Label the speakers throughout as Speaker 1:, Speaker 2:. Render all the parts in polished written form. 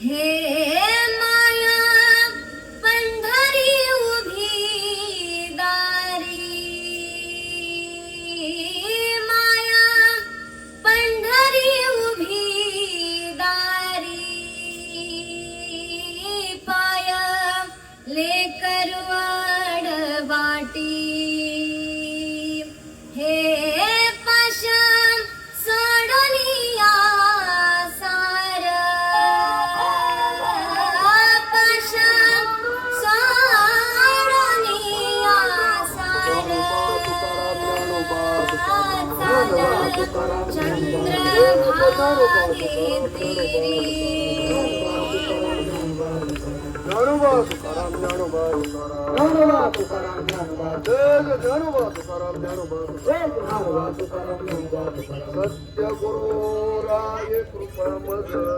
Speaker 1: हे माया पंढरी उभी दारी, माया पंढरी उभी दारी, पाय लेकरवाड वाटी, हे पाशम सोडलिया सार, पाशम सोडलिया सार, चंद्रभागे तेरी,
Speaker 2: ज्ञानोबा तुकाराम ज्ञानोबा तुकाराम ज्ञानोबा ज्ञानोबा तुकाराम ज्ञानोबा सत्य गुरु राय कृपा मदती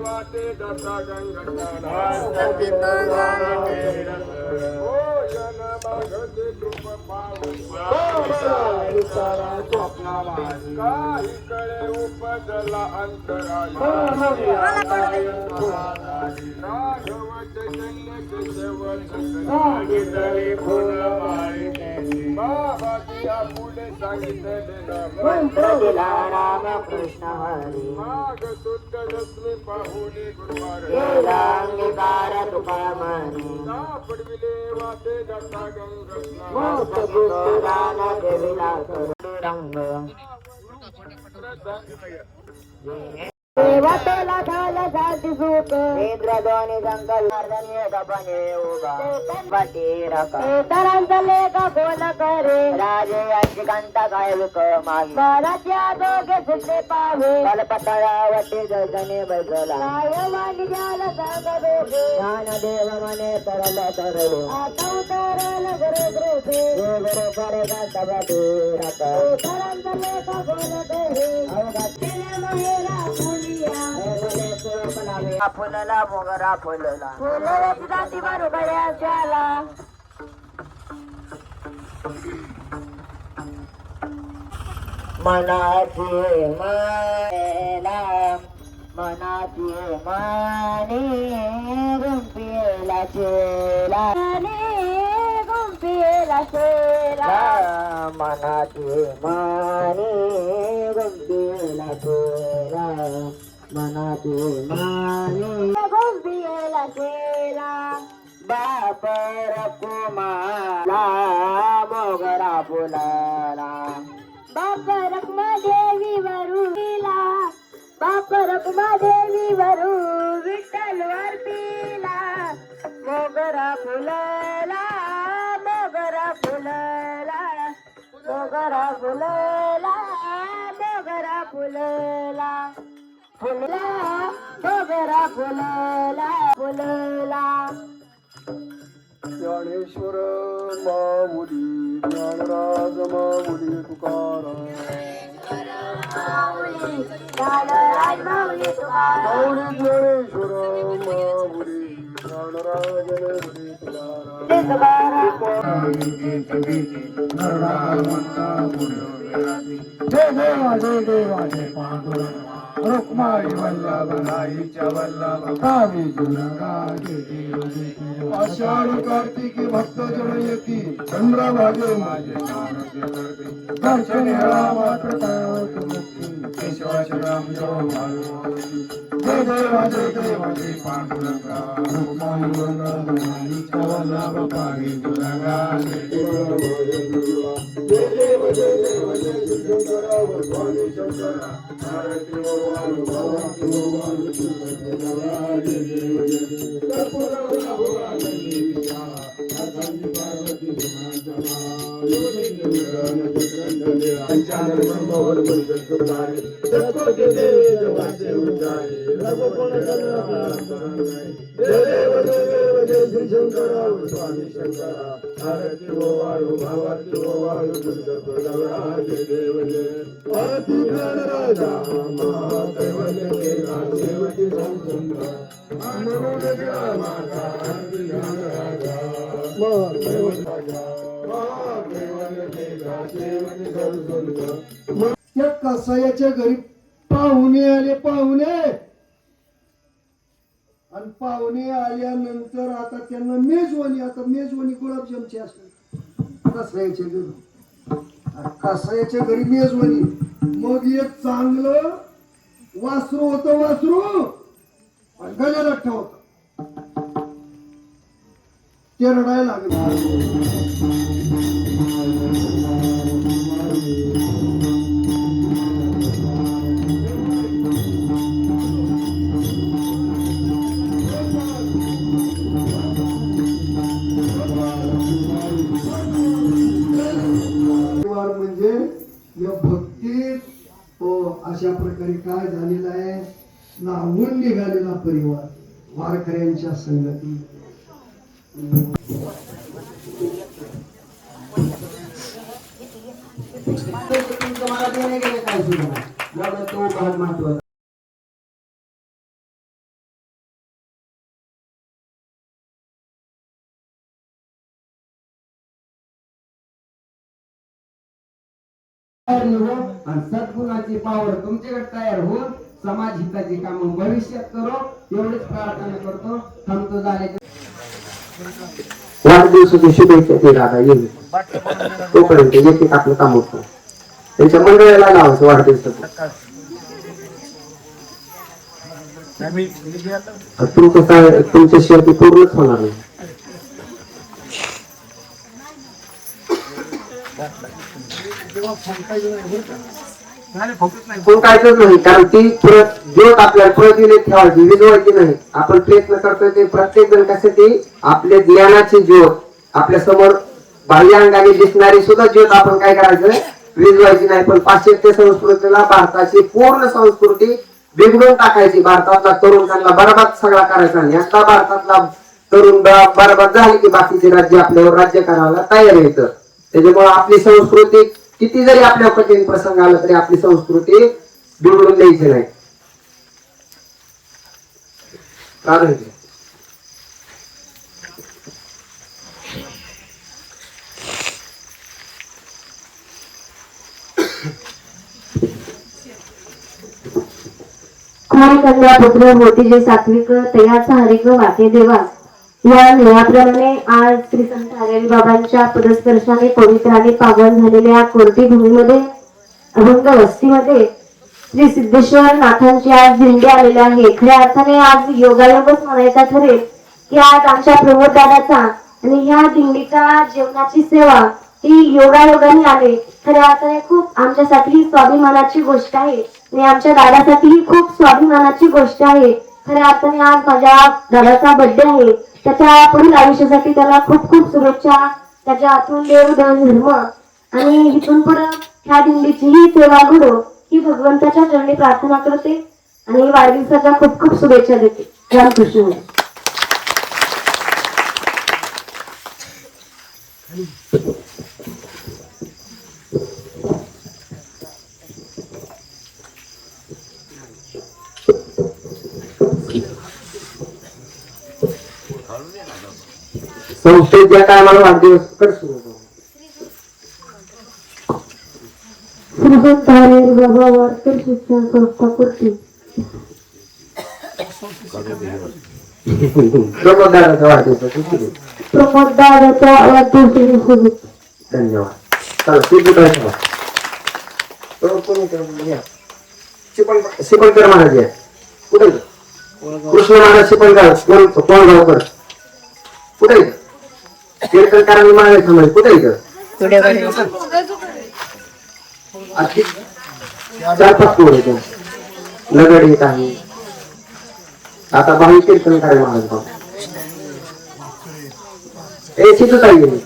Speaker 2: वाटे दशा गंगा भोजन मागते कृप काही कळे उपजला अंतराय राघव चैतन्य बाबाजी आपुले सांगितले
Speaker 3: रामकृष्ण हरी
Speaker 2: माग सुद्ध रश्मी पाहुणे गुरुवार
Speaker 3: तुका म्हणे
Speaker 2: पडविले वाटे दत्ता गंगा
Speaker 3: रंग देवतेला झालं जाती सुख इंद्रध्वनी संकल्पने गपने उभा वाटी रका तरांचा लेख कोण करे राजे यांची कांता काय विक मागे महाराच्या दोघे सुटले पावे कलपतळावटी जगने बसला वाणी झाला सांग दोघे ज्ञानदेव मने तरल तरले आता उतरल गुरु कृपे गुरु करे कांता वाटी रका तरांचा लेख कोण करे महेरा फुलला मोगरा फुलला फुलची जाती मारू गळ्याला मनाची मानेला मनाची माने गुंपिला शेला गुंपिला शेला मनाची माने गुंपिला शेला मनाची माने गोंबियला केला बापर कुमाला मोगरा फुलाला बापर देवी वरू बापर देवी वरू विठ्ठल वरतीला मोगरा फुलाला मोगरा फुलाला मोगरा फुलाला मोगरा फुलाला फुलला मोगरा फुलला फुलला
Speaker 2: ज्ञानेश्वर माऊली ज्ञानराज माऊली तुकाराम
Speaker 3: ज्ञानराज माऊली तुकाराम
Speaker 2: माऊली ज्ञानेश्वर माऊली ज्ञानराज माऊली तुकाराम जय देवा जय पांडुरंग रुक्माई वल्लभ नाईच्या वल्लभ कावी जुलंगा आषाढ कार्तिकी भक्त जन येती चंद्रभागे माझे दर्शन मात्र मुक्ती केशवाश्रम जो जय देवा जय पांडुरंगा रुक्माई वल्लभ नाईच्या वल्लभ कावी जुलंगा जय देव जय शंकरा भगवानी शंकरा भारती भगवान भगवती भगवान श्री शंकरा स्वामी शंकरा भारती भगवान भगवती भगवान जय देव जय भारती प्राण राजा महादेवने केला शेवटी संसुंदर अनुरोध केला माता ज्ञान राजा महादेव राजा महादेवने केला शेवटी संसुंदर त्या कसायाच्या घरी पाहुणे आले, पाहुणे. आणि पाहुणे आल्यानंतर आता त्यांना मेजवानी, आता मेजवानी गुलाबजामची असेल कसायाच्या घरी. कसायाच्या घरी मेजवानी. मग एक चांगलं वासरू होतं, वासरू आणि गळ्याला ठेवतं. ते रडायला लागले. म्हणजे या भक्तीत अशा प्रकारे काय झालेलं आहे, नाहून निघालेला परिवार वारकऱ्यांच्या संगती. तुम्हाला देणे गेले काय सुद्धा एवढा तो भाग महत्वाचा.
Speaker 4: आणि सद्गुणाची पावर तुमच्याकडे तयार होऊन समाज हिताची कामं भविष्यात करो एवढीच प्रार्थना करतो. थांबतो झाले
Speaker 3: वाढदिवसाची शुभेच्छा ते दादा येईल तोपर्यंत येते आपलं काम होतं. त्यांच्या मंडळाला लावायचं वाढदिवसाचं. तुमच्या शेअर पूर्णच होणार नाही. कोण कायच नाही, कारण ती ज्योत आपल्याला प्रज्वलित ठेवायची, विजवायची नाही. आपण प्रयत्न करतोय ते प्रत्येक जण कशासाठी, आपल्या ज्ञानाची ज्योत आपल्या समोर बाह्य अंगाने दिसणारी सुद्धा ज्योत आपण काय करायचं, विजवायची नाही. पण पाश्चात्य संस्कृतीला भारताची पूर्ण संस्कृती बिघडून टाकायची. भारतातला तरुण त्यांना बरबाद सगळा करायचा नाही. आता भारतातला तरुण बरबाद झाले की बाकीचे राज्य आपल्यावर राज्य करायला तयार येतं. त्याच्यामुळे आपली संस्कृती किती जरी आपल्या कठीण प्रसंग आला तरी आपली संस्कृती बिघडून द्यायची नाही.
Speaker 5: कन्या पुत्र होती जे सात्विक तयाचा हरिक वाके देवा. या नियमाप्रमाणे आज श्री संत हरिहरी बाबांच्या पदस्पर्शाने पवित्र आणि पावन झालेल्या कोरटी भूमीमध्ये अभंग वस्तीमध्ये श्री सिद्धेश्वर नाथांची आज दिंडी आलेली आहे. खऱ्या अर्थाने आज योगायोगच म्हणायचा ठरेल की आज आमच्या प्रमोद दादाचा आणि ह्या दिंडीचा जेवणाची सेवा ही योगायोगाने आले. खऱ्या अर्थाने खूप आमच्यासाठी स्वाभिमानाची गोष्ट आहे आणि आमच्या दादासाठी ही खूप स्वाभिमानाची गोष्ट आहे. खऱ्या अर्थाने आज माझ्या दादाचा बर्थडे आहे. त्याच्या पुढील आयुष्यासाठी त्याला खूप खूप शुभेच्छा. त्याच्या हातून देव धर्म आणि इथून पुढे ह्या दिंडीची ही सेवा घडो ही भगवंताच्या चरणी प्रार्थना करते आणि वाढदिवसाच्या खूप खूप शुभेच्छा देते. रामकृष्ण.
Speaker 3: संस्थेत ज्या टायमाला वाढदिवस कर सुरू
Speaker 5: श्रीमंत हरिहरी बाबा वारकरी शिक्षण संस्था कुर्ती.
Speaker 3: प्रमोद दादाचा वाढदिवस.
Speaker 5: प्रमोद दादाच्या वाढदिवसाची शुभेच्छा.
Speaker 3: धन्यवाद. चला शिपणकर महाराज या. कुठे कृष्ण महाराज शिपणकर कोण गावकर कुठे कीर्तनकारांनी महाराज थांबले कुठे चार पाच पोर येतो लगड येत आहे. आता भावी कीर्तनकार महाराज ए सिद्धू ताई गेली.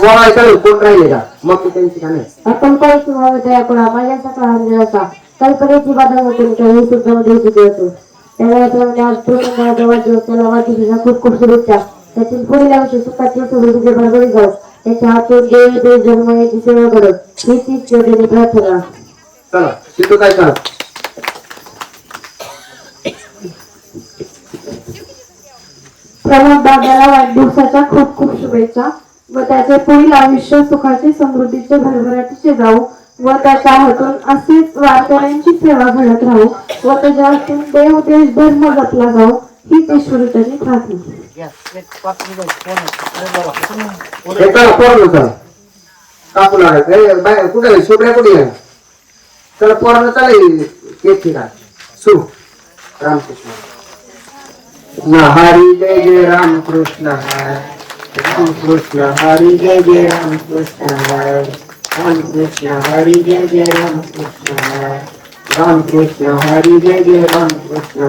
Speaker 3: कोण राहिले का मग त्यांची का नाही.
Speaker 5: आपण काही आपण माझ्याचा काळाचा कल्पनेची बाधा होते काही सूत्रामध्ये शिकवतो. त्याला वाढदिवसाला खूप खूप शुभेच्छा. त्यातील पुढील आयुष्य सुखाची समृद्धीचे भरभरीत जाऊ. त्याच्या हातून देव जन्म याची सेवा करत ही तीच छोटी प्रार्थना.
Speaker 3: चला सिद्धू काय करा.
Speaker 5: प्रमोद दादाला वाढदिवसाच्या खूप खूप शुभेच्छा व त्याचे पुढील आयुष्य सुखाचे समृद्धीचे भरभराटीचे जाऊ व त्याच्या हातून असेच वारकऱ्यांची सेवा घडत राहू व त्याच्या हातून देव देश धर्म जपला जाऊ हीच ईश्वराची प्रार्थना.
Speaker 4: कापू लागत कुठे शेपड्या कुठे गेला तर पोरानं चालेल केक ठिकाण सुरू रामकृष्ण हरी जय जय रामकृष्ण रामकृष्ण हरी जय जय रामकृष्ण रामकृष्ण हरी जय जय रामकृष्ण रामकृष्ण हरी जय जय रामकृष्ण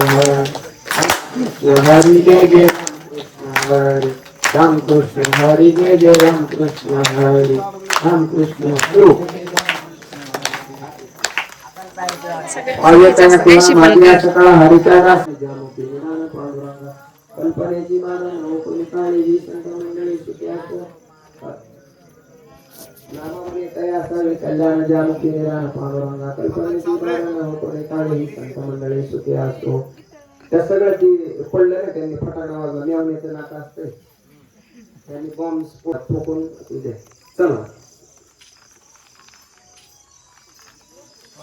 Speaker 4: हरी जय जय रामकृष्ण रामकृष्ण हरी जय जय रामकृष्ण हरी रामकृष्ण सुरू कल्पनेची मानव कोणी काळजी संत मंडळी सुखी असो नामामध्ये काय असावे कल्याण जामुखी निरान पांडुरंगा कल्पनेची मानव कोणी काळजी संत मंडळी सुखी असो त्या सगळं ती पडलं ना त्यांनी फटाका वाजवा मेवण्याचं नातं असतंय त्यांनी बॉम्ब स्फोट ठोकून तिथे चला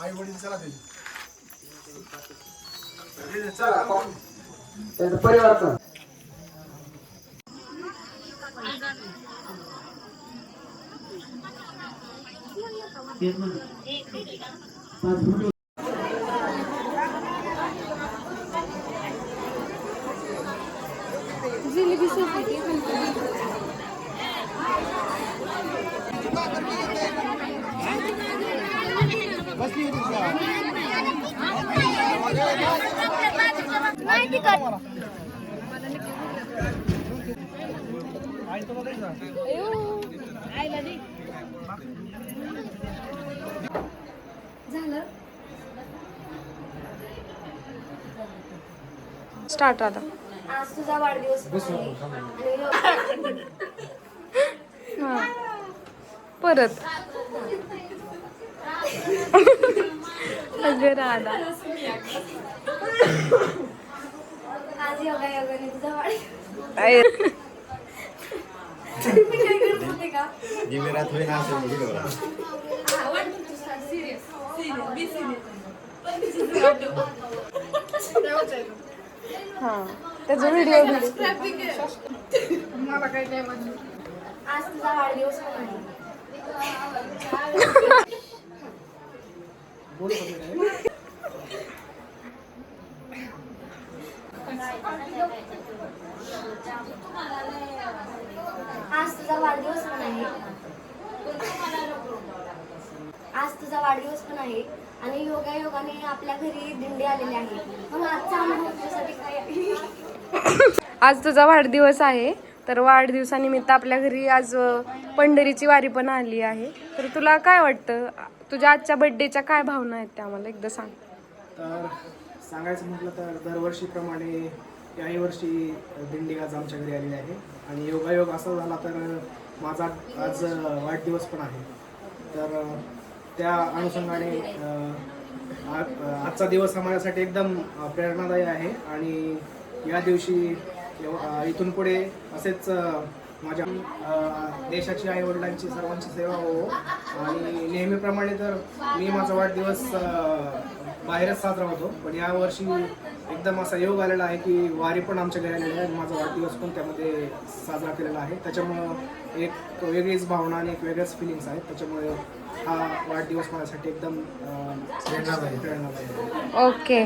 Speaker 2: आई वडील चला
Speaker 4: त्यांचं परिवर्तन
Speaker 1: झालं
Speaker 6: स्टार्ट आता.
Speaker 1: आज तुझा वाढदिवस पण आहे.
Speaker 6: हा. परत अगं राधा
Speaker 1: आज योगायोगाने तुझा वाढदिवस
Speaker 6: आय.
Speaker 1: मी काय करत होते का
Speaker 6: हा त्याचा व्हिडिओ
Speaker 1: आज तुझा वाढदिवस पण आहे. आज तुझा वाढदिवस पण आहे. आज तुझा वाढदिवस पण आहे आणि योगायोगाने आपल्या घरी दिंडी आलेली आहे. मग आजचा अनुभव तुझ्यासाठी काय आहे?
Speaker 6: आज तुझा वाढदिवस आहे तर वाढदिवसानिमित्त आपल्या घरी आज पंढरीची वारी पण आली आहे. तर तुला काय वाटतं तुझ्या आजच्या बर्थडेच्या काय भावना आहेत त्या आम्हाला एकदा सांग.
Speaker 7: तर सांगायचं म्हटलं तर दरवर्षीप्रमाणे याही वर्षी दिंडी आज आमच्या घरी आलेली आहे आणि योगायोग असा झाला तर माझा आज वाढदिवस पण आहे. तर त्या अनुषंगाने आजचा दिवस हा माझ्यासाठी एकदम प्रेरणादायी आहे आणि या दिवशी इथून पुढे असेच माझ्या देशाची आई वडिलांची सर्वांची सेवा हो आणि नेहमीप्रमाणे तर मी माझा वाढदिवस बाहेरच साजरा होतो पण यावर्षी एकदम असा योग आलेला आहे की वारी पण आमच्या घरी आलेली आहे आणि माझा वाढदिवस पण त्यामध्ये साजरा केलेला आहे. त्याच्यामुळं एक वेगळीच भावना आणि एक वेगळ्याच फिलिंग्स आहेत. त्याच्यामुळे हा वाढदिवस माझ्यासाठी एकदम प्रेरणादायी आहे.
Speaker 6: ओके